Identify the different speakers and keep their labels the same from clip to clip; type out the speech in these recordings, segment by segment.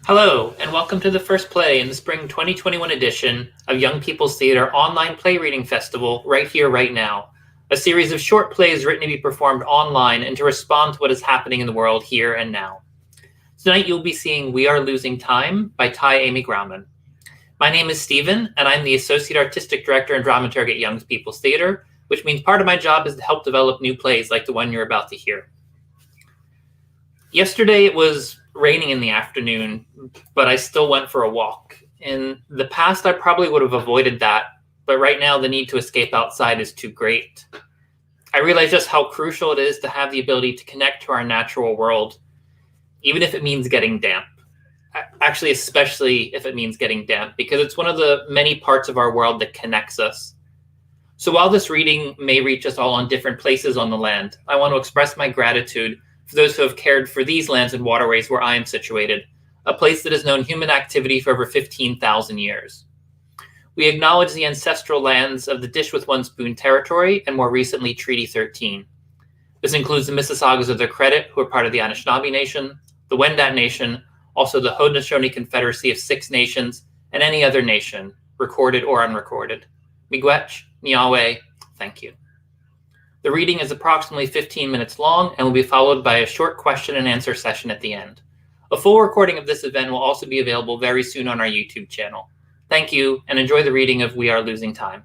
Speaker 1: Hello, and welcome to the first play in the spring 2021 edition of Young People's Theater Online Play Reading Festival, Right Here, Right Now, a series of short plays written to be performed online and to respond to what is happening in the world here and now. Tonight you'll be seeing We Are Losing Time by Tai Amy Grauman. My name is Stephen, and I'm the Associate Artistic Director and Dramaturg at Young People's Theater, which means part of my job is to help develop new plays like the one you're about to hear. Yesterday it was raining in the afternoon, but I still went for a walk. In the past, I probably would have avoided that, but right now the need to escape outside is too great. I realize just how crucial it is to have the ability to connect to our natural world, even if it means getting damp. Actually, especially if it means getting damp, because it's one of the many parts of our world that connects us. So while this reading may reach us all on different places on the land, I want to express my gratitude for those who have cared for these lands and waterways where I am situated, a place that has known human activity for over 15,000 years. We acknowledge the ancestral lands of the Dish with One Spoon territory and more recently Treaty 13. This includes the Mississaugas of the Credit, who are part of the Anishinaabe Nation, the Wendat Nation, also the Haudenosaunee Confederacy of Six Nations, and any other nation, recorded or unrecorded. Miigwech, Niawe, thank you. The reading is approximately 15 minutes long and will be followed by a short question and answer session at the end. A full recording of this event will also be available very soon on our YouTube channel. Thank you, and enjoy the reading of We Are Losing Time.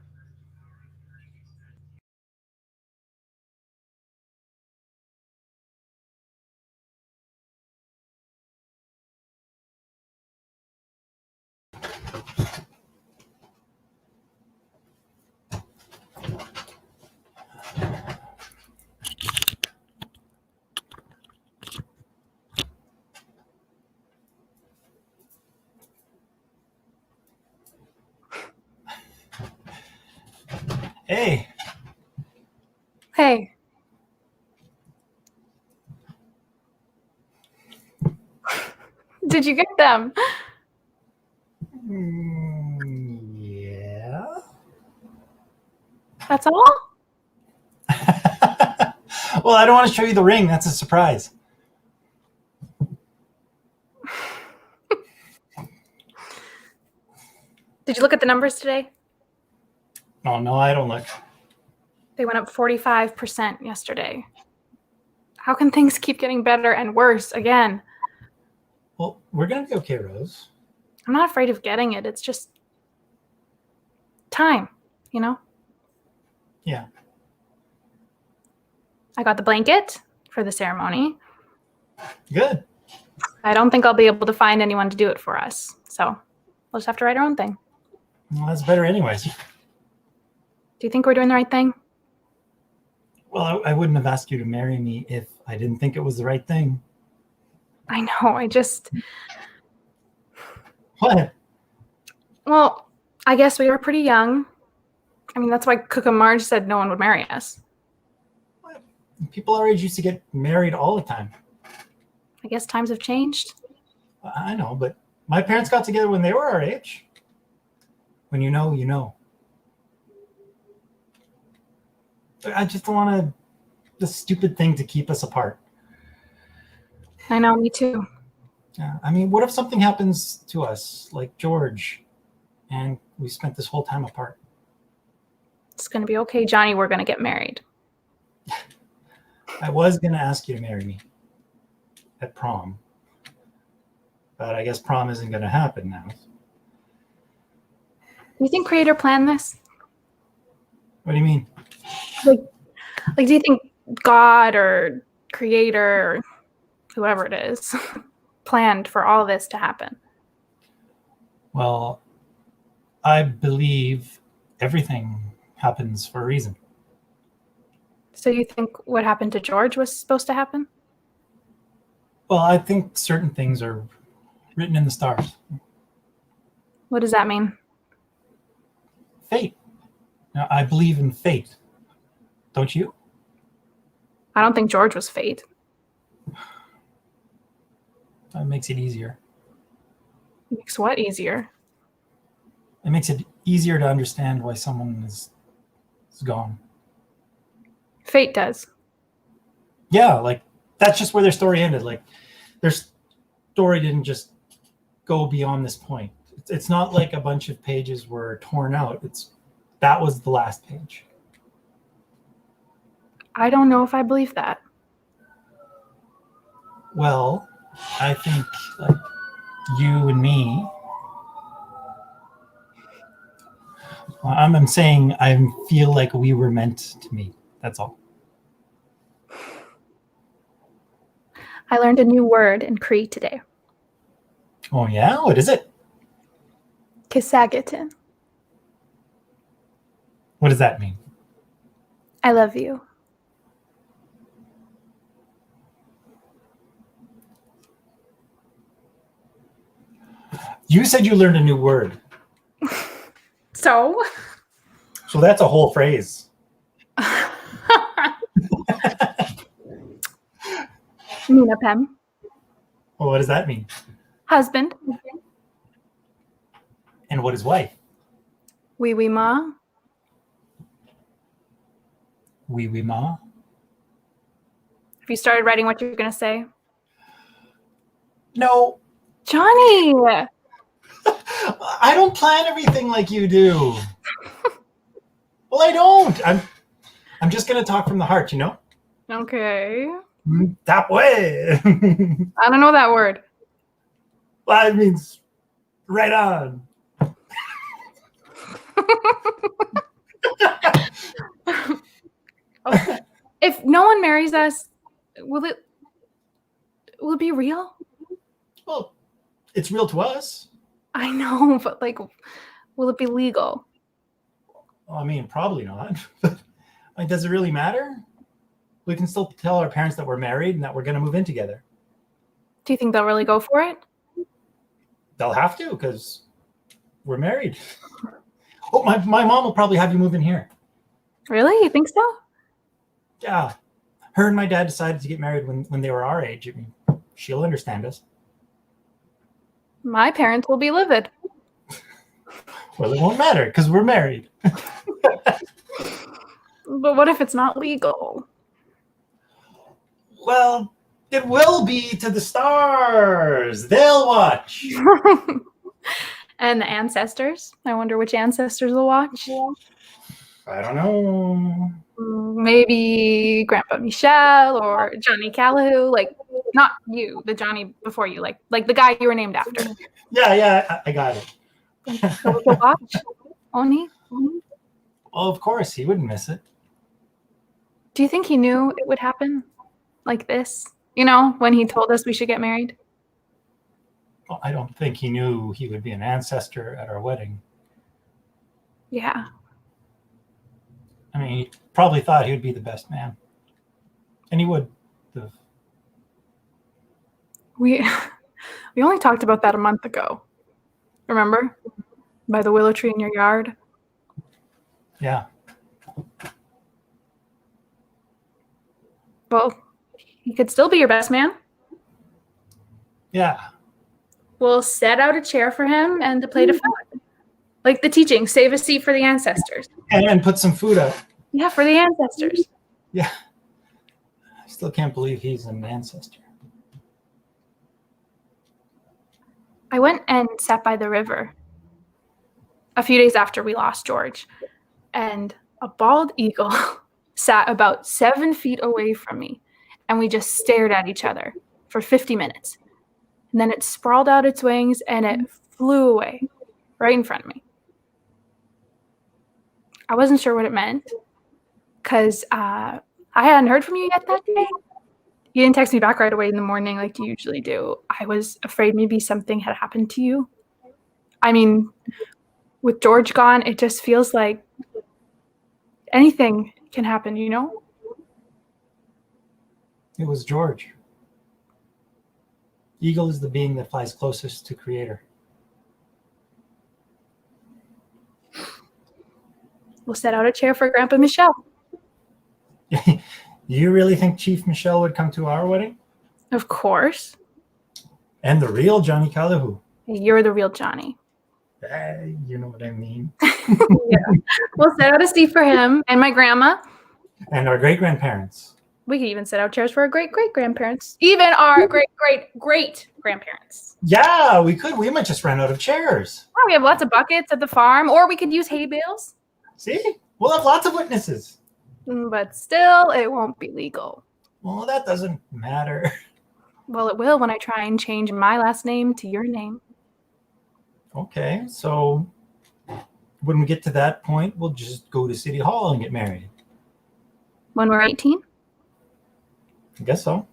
Speaker 2: Hey.
Speaker 3: Hey. Did you get them?
Speaker 2: Yeah.
Speaker 3: That's all?
Speaker 2: Well, I don't want to show you the ring. That's a surprise.
Speaker 3: Did you look at the numbers today?
Speaker 2: Oh, no, I don't look.
Speaker 3: They went up 45% yesterday. How can things keep getting better and worse again?
Speaker 2: Well, we're going to be okay, Rose.
Speaker 3: I'm not afraid of getting it. It's just time, you know?
Speaker 2: Yeah.
Speaker 3: I got the blanket for the ceremony.
Speaker 2: Good.
Speaker 3: I don't think I'll be able to find anyone to do it for us. So we'll just have to write our own thing.
Speaker 2: Well, that's better anyways.
Speaker 3: Do you think we're doing the right thing?
Speaker 2: Well, I wouldn't have asked you to marry me if I didn't think it was the right thing.
Speaker 3: I know.
Speaker 2: What?
Speaker 3: Well, I guess we are pretty young. I mean, that's why Cook and Marge said no one would marry us.
Speaker 2: What? People our age used to get married all the time.
Speaker 3: I guess times have changed.
Speaker 2: I know, but my parents got together when they were our age. When you know, you know. I just don't want the stupid thing to keep us apart.
Speaker 3: I know, me too.
Speaker 2: Yeah, I mean, what if something happens to us, like George, and we spent this whole time apart?
Speaker 3: It's going to be okay, Johnny. We're going to get married.
Speaker 2: I was going to ask you to marry me at prom, but I guess prom isn't going to happen now.
Speaker 3: You think Creator planned this?
Speaker 2: What do you mean?
Speaker 3: Like, do you think God or Creator or whoever it is planned for all this to happen?
Speaker 2: Well, I believe everything happens for a reason.
Speaker 3: So you think what happened to George was supposed to happen?
Speaker 2: Well, I think certain things are written in the stars.
Speaker 3: What does that mean?
Speaker 2: Fate. Now, I believe in fate. Don't you?
Speaker 3: I don't think George was fate.
Speaker 2: That makes it easier.
Speaker 3: Makes what easier?
Speaker 2: It makes it easier to understand why someone is gone.
Speaker 3: Fate does.
Speaker 2: Yeah, like that's just where their story ended. Like their story didn't just go beyond this point. It's not like a bunch of pages were torn out. That was the last page.
Speaker 3: I don't know if I believe that.
Speaker 2: Well, I think like you and me. I'm saying I feel like we were meant to meet. That's all.
Speaker 3: I learned a new word in Cree today.
Speaker 2: Oh yeah? What is it?
Speaker 3: Kisagitin.
Speaker 2: What does that mean?
Speaker 3: I love you.
Speaker 2: You said you learned a new word.
Speaker 3: So
Speaker 2: that's a whole phrase.
Speaker 3: Nina Pem.
Speaker 2: Well, what does that mean?
Speaker 3: Husband.
Speaker 2: And what is wife?
Speaker 3: Wee wee ma.
Speaker 2: Wee wee ma.
Speaker 3: Have you started writing what you're going to say?
Speaker 2: No.
Speaker 3: Johnny!
Speaker 2: I don't plan everything like you do. Well, I don't. I'm just going to talk from the heart, you know?
Speaker 3: Okay.
Speaker 2: That way.
Speaker 3: I don't know that word.
Speaker 2: Well, it means right on.
Speaker 3: Okay. If no one marries us, will it be real?
Speaker 2: Well, it's real to us.
Speaker 3: I know, but like, will it be legal?
Speaker 2: Well, I mean, probably not. Like, does it really matter? We can still tell our parents that we're married and that we're going to move in together.
Speaker 3: Do you think they'll really go for it?
Speaker 2: They'll have to because we're married. Oh, my mom will probably have you move in here.
Speaker 3: Really? You think so?
Speaker 2: Yeah. Her and my dad decided to get married when they were our age. I mean, she'll understand us.
Speaker 3: My parents will be livid.
Speaker 2: Well, it won't matter because we're married.
Speaker 3: But what if it's not legal?
Speaker 2: Well, it will be to the stars. They'll watch.
Speaker 3: And the ancestors? I wonder which ancestors will watch.
Speaker 2: I don't know.
Speaker 3: Maybe Grandpa Michel or Johnny Callahoo. Like, not you, the Johnny before you. Like the guy you were named after.
Speaker 2: Yeah, I got it.
Speaker 3: So we'll watch. Oni?
Speaker 2: Well, of course, he wouldn't miss it.
Speaker 3: Do you think he knew it would happen like this? You know, when he told us we should get married?
Speaker 2: Well, I don't think he knew he would be an ancestor at our wedding.
Speaker 3: Yeah.
Speaker 2: I mean, he probably thought he would be the best man. And he would.
Speaker 3: We only talked about that a month ago. Remember? By the willow tree in your yard.
Speaker 2: Yeah.
Speaker 3: Well, he could still be your best man.
Speaker 2: Yeah.
Speaker 3: We'll set out a chair for him and a plate of food. Like the teaching, save a seat for the ancestors.
Speaker 2: And put some food up.
Speaker 3: Yeah, for the ancestors.
Speaker 2: Yeah. I still can't believe he's an ancestor.
Speaker 3: I went and sat by the river a few days after we lost George, and a bald eagle sat about 7 feet away from me, and we just stared at each other for 50 minutes. And then it sprawled out its wings and it flew away right in front of me. I wasn't sure what it meant because I hadn't heard from you yet that day. You didn't text me back right away in the morning like you usually do. I was afraid maybe something had happened to you. I mean, with George gone, it just feels like anything can happen, you know?
Speaker 2: It was George. Eagle is the being that flies closest to Creator.
Speaker 3: We'll set out a chair for Grandpa Michel.
Speaker 2: You really think Chief Michel would come to our wedding?
Speaker 3: Of course.
Speaker 2: And the real Johnny Callahoo.
Speaker 3: You're the real Johnny.
Speaker 2: You know what I mean.
Speaker 3: Yeah. We'll set out a seat for him and my grandma.
Speaker 2: And our great-grandparents.
Speaker 3: We could even set out chairs for our great-great-grandparents. Even our great-great-great-grandparents.
Speaker 2: Yeah, we could. We might just run out of chairs.
Speaker 3: Oh, we have lots of buckets at the farm, or we could use hay bales.
Speaker 2: See? We'll have lots of witnesses.
Speaker 3: But still, it won't be legal.
Speaker 2: Well, that doesn't matter.
Speaker 3: Well, it will when I try and change my last name to your name.
Speaker 2: Okay, so when we get to that point, we'll just go to City Hall and get married.
Speaker 3: When we're 18,
Speaker 2: I guess so.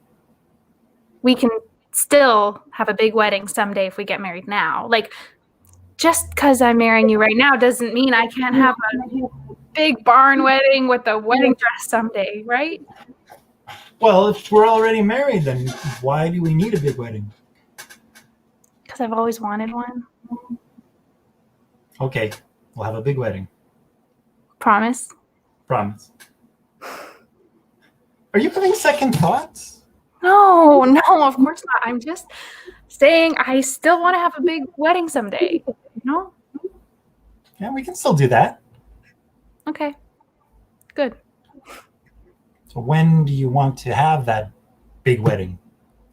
Speaker 3: we can still have a big wedding someday if we get married now. Like, just because I'm marrying you right now doesn't mean I can't have a big barn wedding with a wedding dress someday, right?
Speaker 2: Well, if we're already married, then why do we need a big wedding?
Speaker 3: Because I've always wanted one.
Speaker 2: Okay, we'll have a big wedding.
Speaker 3: Promise?
Speaker 2: Promise. Are you having second thoughts?
Speaker 3: No, of course not. I'm just saying I still want to have a big wedding someday. No?
Speaker 2: Yeah, we can still do that.
Speaker 3: Okay. Good.
Speaker 2: So when do you want to have that big wedding?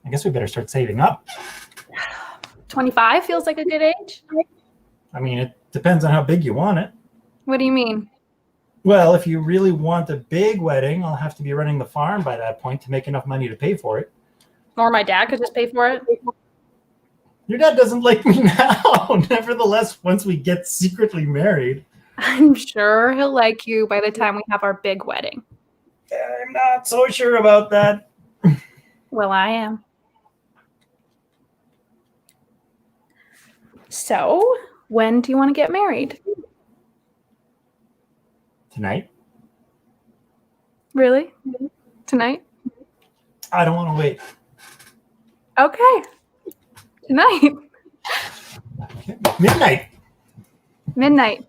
Speaker 2: I guess we better start saving up.
Speaker 3: 25 feels like a good age.
Speaker 2: I mean, it depends on how big you want it.
Speaker 3: What do you mean?
Speaker 2: Well, if you really want a big wedding, I'll have to be running the farm by that point to make enough money to pay for it.
Speaker 3: Or my dad could just pay for it.
Speaker 2: Your dad doesn't like me now. Nevertheless, once we get secretly married.
Speaker 3: I'm sure he'll like you by the time we have our big wedding.
Speaker 2: I'm not so sure about that.
Speaker 3: Well, I am. So, when do you want to get married?
Speaker 2: Tonight?
Speaker 3: Really? Tonight?
Speaker 2: I don't want to wait.
Speaker 3: Okay. Tonight.
Speaker 2: Okay. Midnight.
Speaker 3: Midnight.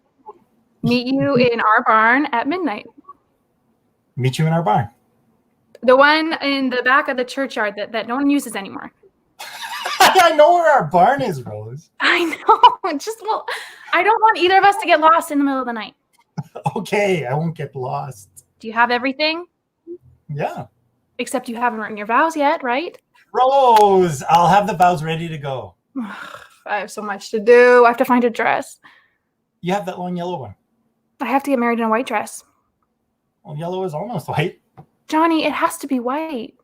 Speaker 3: Meet you in our barn at midnight.
Speaker 2: Meet you in our barn.
Speaker 3: The one in the back of the churchyard that no one uses anymore.
Speaker 2: I know where our barn is, Rose.
Speaker 3: I know. Well, I don't want either of us to get lost in the middle of the night.
Speaker 2: Okay, I won't get lost.
Speaker 3: Do you have everything?
Speaker 2: Yeah.
Speaker 3: Except you haven't written your vows yet, right?
Speaker 2: Rose, I'll have the vows ready to go.
Speaker 3: I have so much to do. I have to find a dress.
Speaker 2: You have that long yellow one.
Speaker 3: I have to get married in a white dress.
Speaker 2: Well, yellow is almost white.
Speaker 3: Johnny, it has to be white.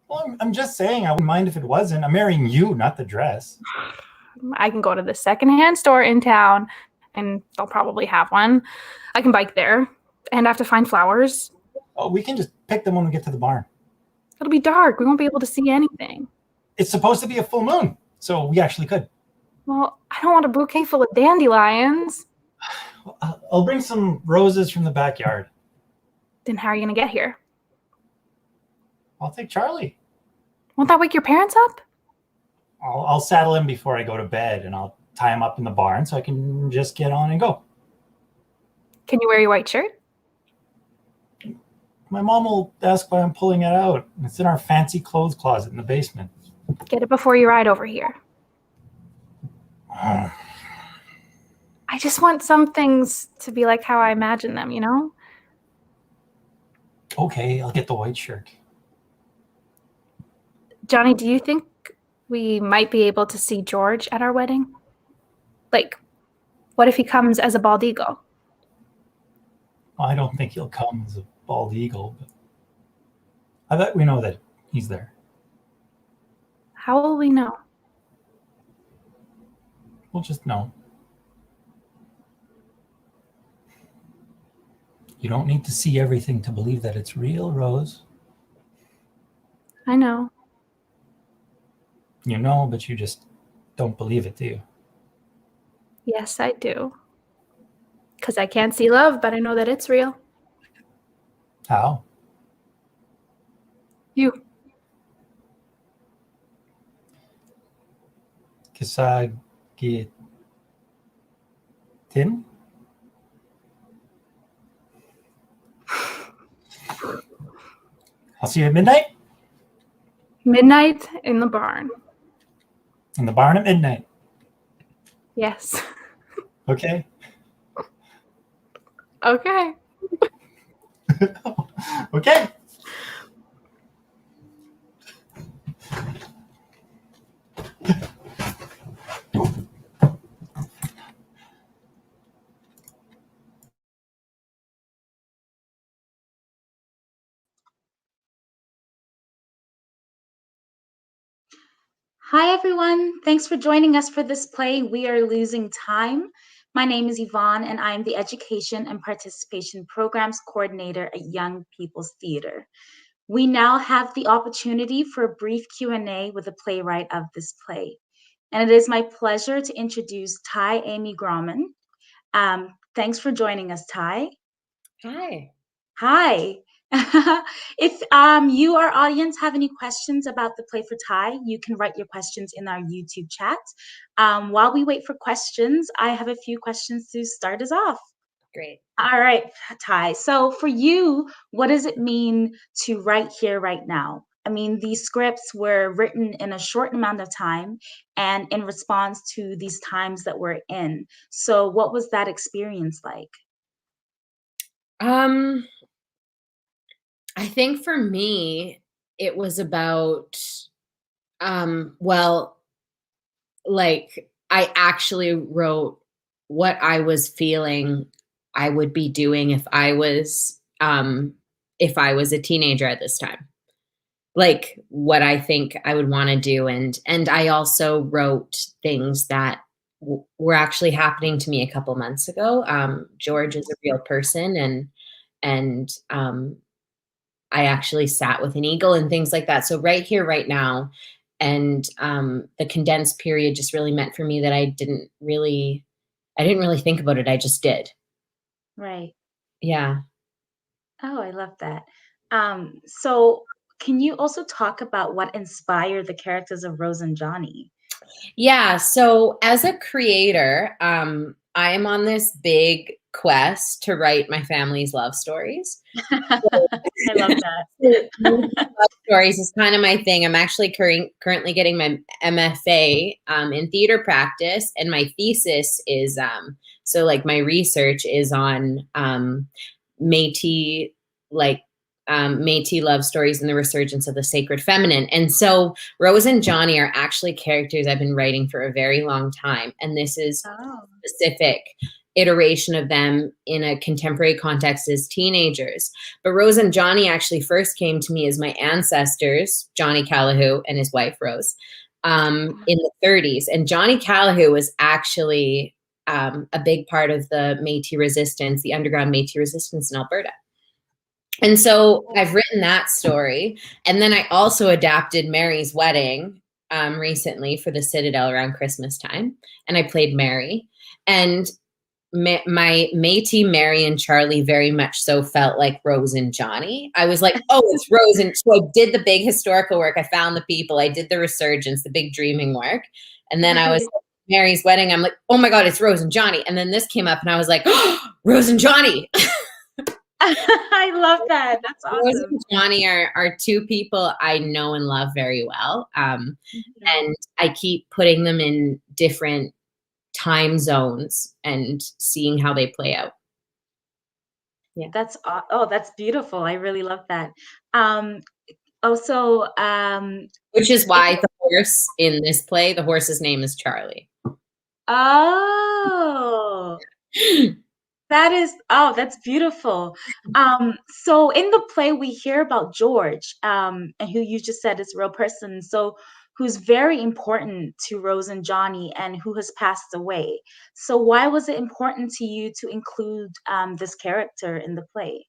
Speaker 2: Well, I'm just saying, I wouldn't mind if it wasn't. I'm marrying you, not the dress.
Speaker 3: I can go to the secondhand store in town, and they'll probably have one. I can bike there, and I have to find flowers.
Speaker 2: Oh, we can just pick them when we get to the barn.
Speaker 3: It'll be dark. We won't be able to see anything.
Speaker 2: It's supposed to be a full moon, so we actually could.
Speaker 3: Well, I don't want a bouquet full of dandelions.
Speaker 2: I'll bring some roses from the backyard.
Speaker 3: Then how are you going to get here?
Speaker 2: I'll take Charlie.
Speaker 3: Won't that wake your parents up?
Speaker 2: I'll saddle him before I go to bed, and I'll tie him up in the barn so I can just get on and go.
Speaker 3: Can you wear your white shirt?
Speaker 2: My mom will ask why I'm pulling it out. It's in our fancy clothes closet in the basement.
Speaker 3: Get it before you ride over here.
Speaker 2: Oh.
Speaker 3: I just want some things to be like how I imagine them, you know?
Speaker 2: Okay, I'll get the white shirt.
Speaker 3: Johnny, do you think we might be able to see George at our wedding? Like, what if he comes as a bald eagle?
Speaker 2: Well, I don't think he'll come as a bald eagle, but I bet we know that he's there.
Speaker 3: How will we know?
Speaker 2: We'll just know. You don't need to see everything to believe that it's real, Rose.
Speaker 3: I know.
Speaker 2: You know, but you just don't believe it, do you?
Speaker 3: Yes, I do. Because I can't see love, but I know that it's real.
Speaker 2: How?
Speaker 3: You.
Speaker 2: Kasagitin? I'll see you at midnight?
Speaker 3: Midnight in the barn.
Speaker 2: In the barn at midnight.
Speaker 3: Yes.
Speaker 2: Okay.
Speaker 3: Okay.
Speaker 2: Okay.
Speaker 4: Hi, everyone. Thanks for joining us for this play, We Are Losing Time. My name is Yvonne, and I'm the Education and Participation Programs Coordinator at Young People's Theater. We now have the opportunity for a brief Q&A with the playwright of this play. And it is my pleasure to introduce Tai Amy Grauman. Thanks for joining us, Tai.
Speaker 5: Hi.
Speaker 4: Hi. If you, our audience, have any questions about the play for Tai, you can write your questions in our YouTube chat. While we wait for questions, I have a few questions to start us off.
Speaker 5: Great.
Speaker 4: All right, Tai. So for you, what does it mean to write here, right now? I mean, these scripts were written in a short amount of time and in response to these times that we're in. So what was that experience like?
Speaker 5: I think for me, it was about, like I actually wrote what I was feeling I would be doing if I was a teenager at this time. Like what I think I would want to do, and I also wrote things that were actually happening to me a couple months ago. George is a real person, and I actually sat with an eagle and things like that. So right here, right now, and the condensed period just really meant for me that I didn't really think about it. I just did.
Speaker 4: Right.
Speaker 5: Yeah.
Speaker 4: Oh, I love that. So can you also talk about what inspired the characters of Rose and Johnny?
Speaker 5: Yeah. So as a creator, I am on this big quest to write my family's love stories.
Speaker 4: I love that.
Speaker 5: Love stories is kind of my thing. I'm actually currently getting my MFA in theater practice, and my thesis is so like my research is on Métis Métis love stories and the resurgence of the sacred feminine. And so Rose and Johnny are actually characters I've been writing for a very long time, and this is specific iteration of them in a contemporary context as teenagers. But Rose and Johnny actually first came to me as my ancestors, Johnny Callahoo and his wife Rose, in the 30s. And Johnny Callahoo was actually a big part of the Métis resistance, the underground Métis resistance in Alberta. And so I've written that story. And then I also adapted Mary's wedding recently for the Citadel around Christmas time. And I played Mary. And my Métis Mary and Charlie very much so felt like Rose and Johnny. I was like, oh, it's Rose. And so I did the big historical work. I found the people. I did the resurgence, the big dreaming work. And then I was like, Mary's wedding. I'm like, oh my God, it's Rose and Johnny. And then this came up and I was like, oh, Rose and Johnny.
Speaker 4: I love that. That's awesome.
Speaker 5: Rose and Johnny are two people I know and love very well. And I keep putting them in different time zones and seeing how they play out. Yeah.
Speaker 4: That's beautiful. I really love that.
Speaker 5: Which is why the horse in this play, the horse's name is Charlie.
Speaker 4: Oh. That's beautiful. So in the play we hear about George, and who you just said is a real person, so who's very important to Rose and Johnny and who has passed away. So why was it important to you to include this character in the play?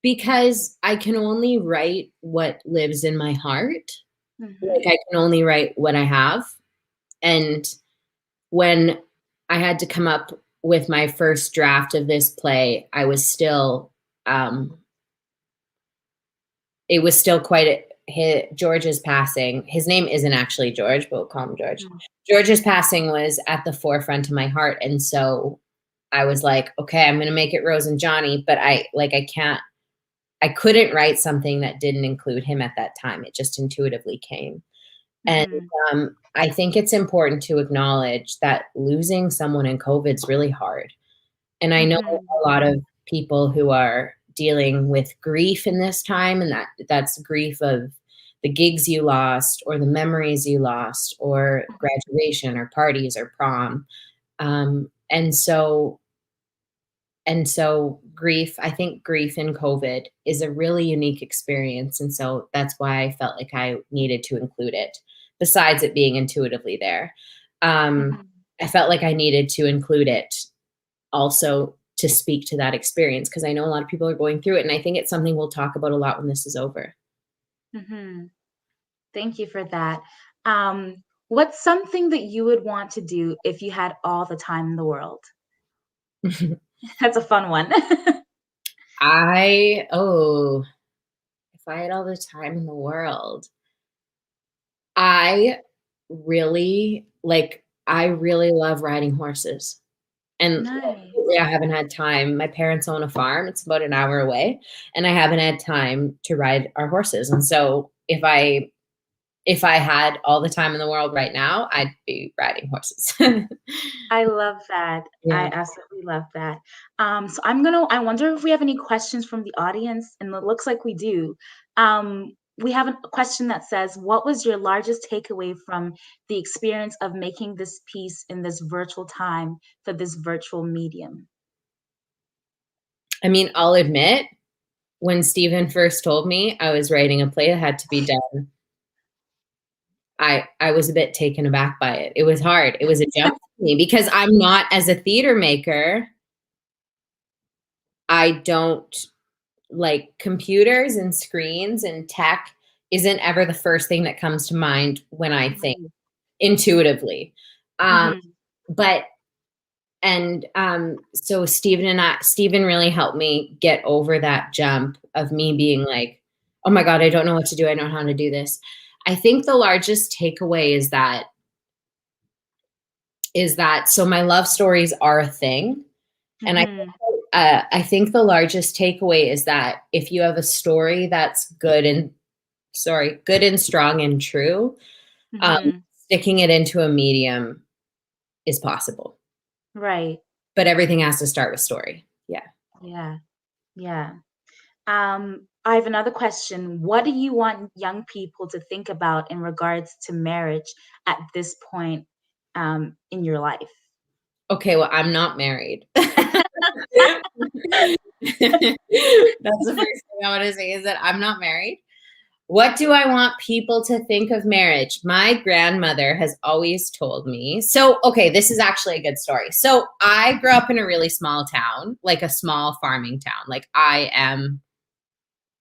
Speaker 5: Because I can only write what lives in my heart.
Speaker 4: Mm-hmm.
Speaker 5: Like I can only write what I have. And when I had to come up with my first draft of this play, I was still, it was still quite George's passing. His name isn't actually George, but we'll call him George. Mm-hmm. George's passing was at the forefront of my heart. And so I was like, okay, I'm going to make it Rose and Johnny, but I couldn't write something that didn't include him at that time. It just intuitively came. And I think it's important to acknowledge that losing someone in COVID is really hard. And I know a lot of people who are dealing with grief in this time, and that's grief of the gigs you lost or the memories you lost or graduation or parties or prom. And And so I think grief in COVID is a really unique experience. And so that's why I felt like I needed to include it, besides it being intuitively there. I felt like I needed to include it also to speak to that experience, because I know a lot of people are going through it. And I think it's something we'll talk about a lot when this is over.
Speaker 4: Thank you for that. What's something that you would want to do if you had all the time in the world? That's a fun one.
Speaker 5: If I had all the time in the world, I really love riding horses. And
Speaker 4: Nice.
Speaker 5: I haven't had time. My parents own a farm. It's about an hour away, and I haven't had time to ride our horses. And so if I had all the time in the world right now, I'd be riding horses.
Speaker 4: I love that.
Speaker 5: Yeah.
Speaker 4: I absolutely love that. So I wonder if we have any questions from the audience, and it looks like we do. We have a question that says, what was your largest takeaway from the experience of making this piece in this virtual time for this virtual medium?
Speaker 5: I mean, I'll admit, when Stephen first told me I was writing a play that had to be done, I was a bit taken aback by it. It was hard. It was a jump for me, because I'm not, as a theater maker, I don't like computers and screens and tech isn't ever the first thing that comes to mind when I think intuitively. So Stephen really helped me get over that jump of me being like, oh my God, I don't know what to do. I don't know how to do this. I think the largest takeaway is that so my love stories are a thing. And I think the largest takeaway is that if you have a story that's good and strong and true, sticking it into a medium is possible.
Speaker 4: Right.
Speaker 5: But everything has to start with story.
Speaker 4: Yeah. I have another question. What do you want young people to think about in regards to marriage at this point in your life?
Speaker 5: Okay, well, I'm not married. That's the first thing I want to say, is that I'm not married. What do I want people to think of marriage? My grandmother has always told me. So, okay, this is actually a good story. So I grew up in a really small town, like a small farming town. Like, I am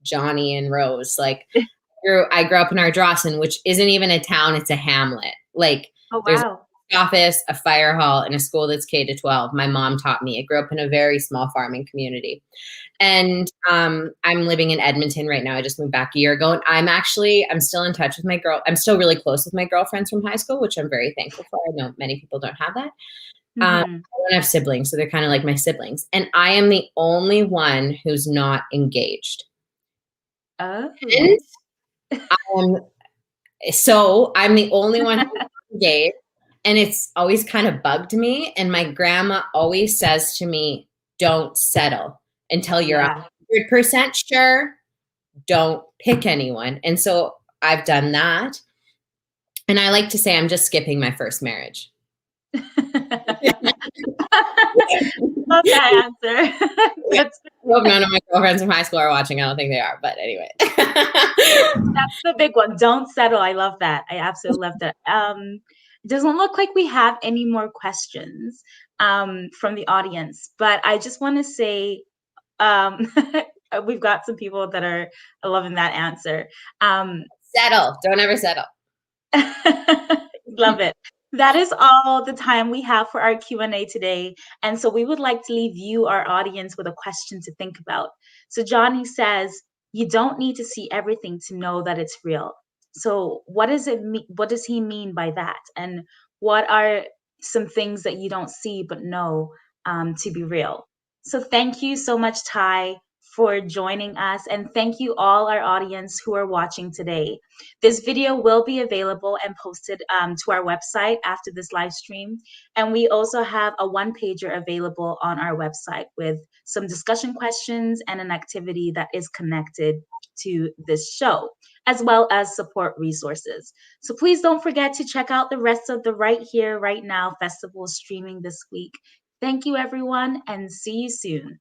Speaker 5: Johnny and Rose. Like, I grew up in Ardrossan, which isn't even a town, it's a hamlet. Like, there's an office, a fire hall, and a school that's K-12. My mom taught me. I grew up in a very small farming community. And I'm living in Edmonton right now. I just moved back a year ago. And I'm still in touch with I'm still really close with my girlfriends from high school, which I'm very thankful for. I know many people don't have that. I don't have siblings, so they're kind of like my siblings. And I am the only one who's not engaged.
Speaker 4: Oh.
Speaker 5: So I'm the only one who's not engaged. And it's always kind of bugged me. And my grandma always says to me, don't settle until you're 100% sure. Don't pick anyone. And so I've done that. And I like to say I'm just skipping my first marriage.
Speaker 4: Love that answer.
Speaker 5: I hope none of my girlfriends from high school are watching. I don't think they are, but anyway.
Speaker 4: That's the big one. Don't settle. I love that. I absolutely love that. It doesn't look like we have any more questions from the audience, but I just want to say we've got some people that are loving that answer.
Speaker 5: Settle. Don't ever settle.
Speaker 4: Love it. That is all the time we have for our Q&A today. And so we would like to leave you, our audience, with a question to think about. So Johnny says, you don't need to see everything to know that it's real. So what does it mean? What does he mean by that? And what are some things that you don't see but know to be real? So thank you so much, Tai, for joining us. And thank you all our audience who are watching today. This video will be available and posted to our website after this live stream. And we also have a one-pager available on our website with some discussion questions and an activity that is connected to this show, as well as support resources. So please don't forget to check out the rest of the Right Here, Right Now festival streaming this week. Thank you, everyone, and see you soon.